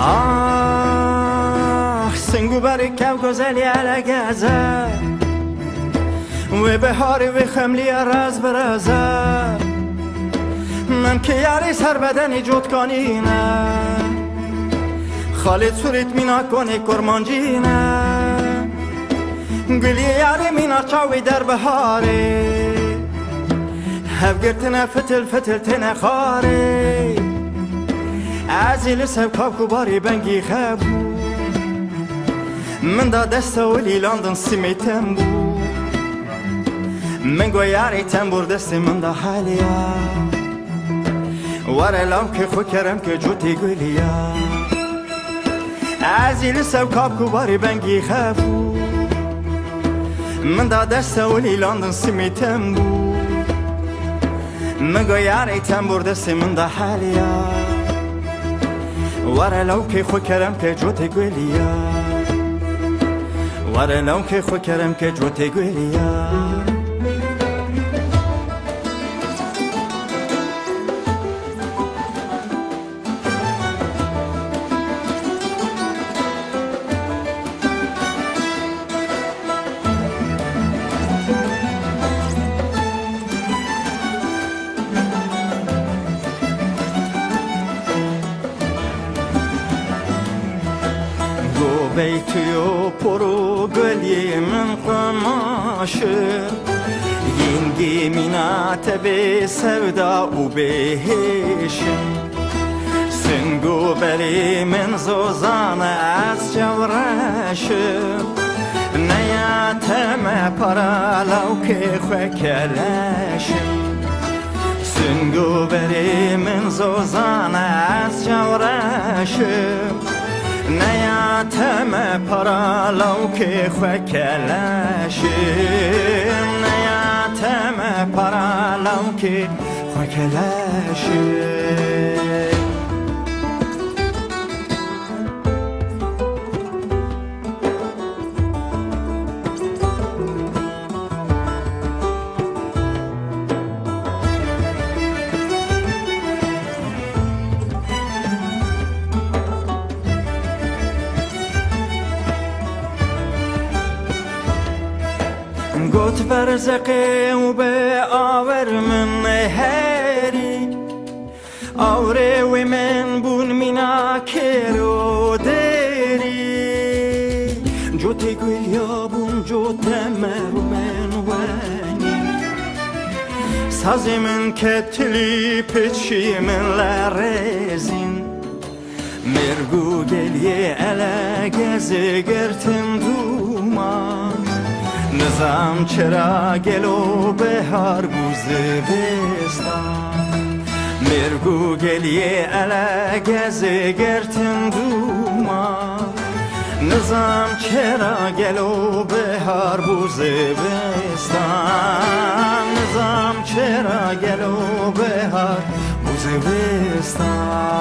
آه سنگو بری کم گزلی علگزه و بهاری و خملی راز برازه من که یاری سر بدنی جود کنینه خالد سوریت مینا کنی کرمانجینه گلی یاری مینا چاوی در بهاری هفگرتنه فتل فتل تنه خاری عزیل سب کاب کباری بنگی خبو من دا دسته ولی لندن سمیتم بو من گو یاری تنبور دستی من دا حالیا وره لام که خو کرم که جوتی گلیا عزیل سب کاب کباری بنگی خبو من دا دسته ولی لندن سمیتم بو من گو یاری تنبور دستی من دا حالیا وره لو که خو کرم که جوتی گلیا وره لو که خو کرم که جوتی گلیا بیتیو پرو گلی من قماشه ینگی مینات به سودا و بهشم سنگو بلی من زوزان از جورشم نیاتم پرالو که خوکلشم سنگو بلی من زوزان از جورشم نیاتم پرالو که خوکلشم نیاتم پرالو که خوکلشم گوت برزقه و به آور من هری آوره و من بون مینا کرو دری جوتی گویا بون جوت مرو من ونی سازی من کتلی پچی من لرزین مرگو گلیه علگزه گرتن دومان نظام چرا گلو به هر بوزه بستان مرگو گلیه علگزه گرتن دوما نظام چرا گلو به هر بوزه بستان نظام چرا گلو به هر بوزه بستان